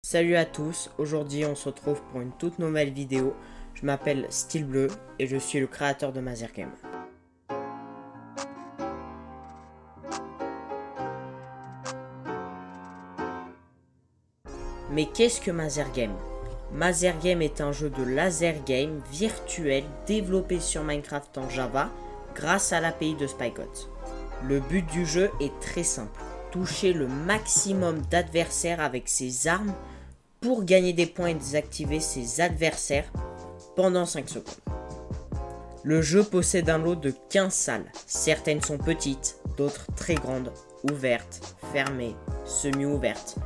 Salut à tous, aujourd'hui on se retrouve pour une toute nouvelle vidéo. Je m'appelle Stylbleu et je suis le créateur de Mazergame. Mais qu'est-ce que Mazergame? Mazergame est un jeu de laser game virtuel développé sur Minecraft en Java grâce à l'API de Spygot. Le but du jeu est très simple, toucher le maximum d'adversaires avec ses armes pour gagner des points et désactiver ses adversaires pendant 5 secondes. Le jeu possède un lot de 15 salles. Certaines sont petites, d'autres très grandes, ouvertes, fermées, semi-ouvertes.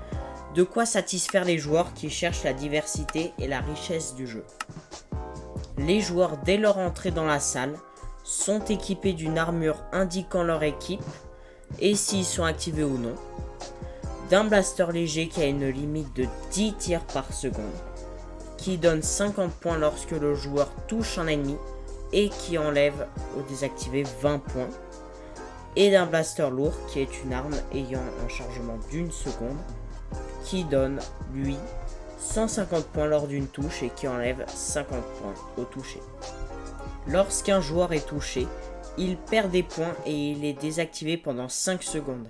De quoi satisfaire les joueurs qui cherchent la diversité et la richesse du jeu. Les joueurs, dès leur entrée dans la salle, sont équipés d'une armure indiquant leur équipe et s'ils sont activés ou non, d'un blaster léger qui a une limite de 10 tirs par seconde, qui donne 50 points lorsque le joueur touche un ennemi et qui enlève au désactivé 20 points, et d'un blaster lourd qui est une arme ayant un chargement d'1 seconde, qui donne, lui, 150 points lors d'une touche et qui enlève 50 points au toucher. Lorsqu'un joueur est touché, il perd des points et il est désactivé pendant 5 secondes.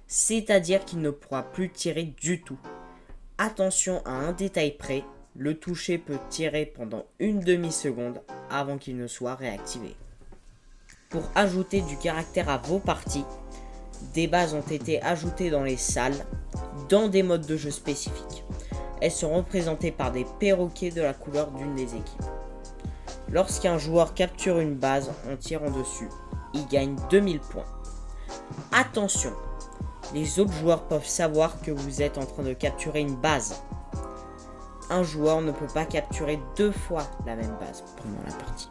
C'est-à-dire qu'il ne pourra plus tirer du tout. Attention à un détail près, le toucher peut tirer pendant une demi-seconde avant qu'il ne soit réactivé. Pour ajouter du caractère à vos parties, des bases ont été ajoutées dans les salles, dans des modes de jeu spécifiques. Elles sont représentées par des perroquets de la couleur d'une des équipes. Lorsqu'un joueur capture une base en tirant dessus, il gagne 2000 points. Attention! Les autres joueurs peuvent savoir que vous êtes en train de capturer une base. Un joueur ne peut pas capturer 2 fois la même base pendant la partie.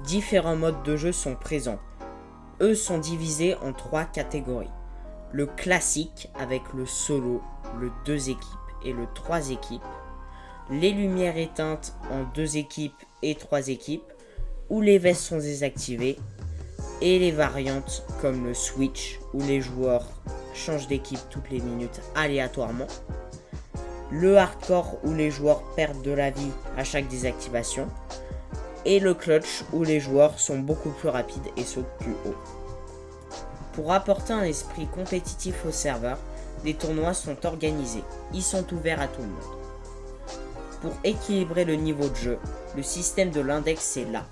Différents modes de jeu sont présents. Eux sont divisés en 3 catégories. Le classique avec le solo, le 2 équipes et le 3 équipes. Les lumières éteintes en 2 équipes et 3 équipes, où les vestes sont désactivées. Et les variantes comme le switch où les joueurs changent d'équipe toutes les minutes aléatoirement. Le hardcore où les joueurs perdent de la vie à chaque désactivation. Et le clutch où les joueurs sont beaucoup plus rapides et sautent plus haut. Pour apporter un esprit compétitif au serveur, les tournois sont organisés. Ils sont ouverts à tout le monde. Pour équilibrer le niveau de jeu, le système de l'index est là.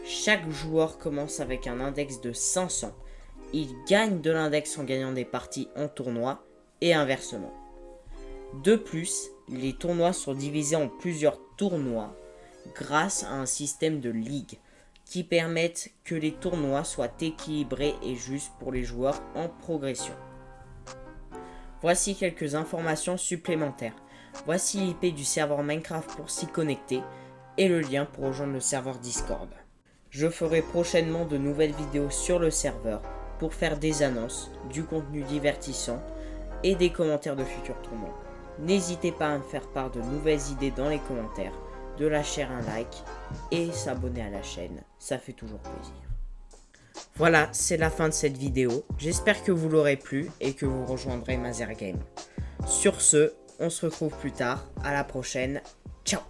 Chaque joueur commence avec un index de 500. Il gagne de l'index en gagnant des parties en tournoi et inversement. De plus, les tournois sont divisés en plusieurs tournois grâce à un système de ligue qui permettent que les tournois soient équilibrés et justes pour les joueurs en progression. Voici quelques informations supplémentaires. Voici l'IP du serveur Minecraft pour s'y connecter et le lien pour rejoindre le serveur Discord. Je ferai prochainement de nouvelles vidéos sur le serveur pour faire des annonces, du contenu divertissant et des commentaires de futurs tournois. N'hésitez pas à me faire part de nouvelles idées dans les commentaires, de lâcher un like et s'abonner à la chaîne, ça fait toujours plaisir. Voilà, c'est la fin de cette vidéo. J'espère que vous l'aurez plu et que vous rejoindrez Mazergame. Sur ce, on se retrouve plus tard. À la prochaine. Ciao!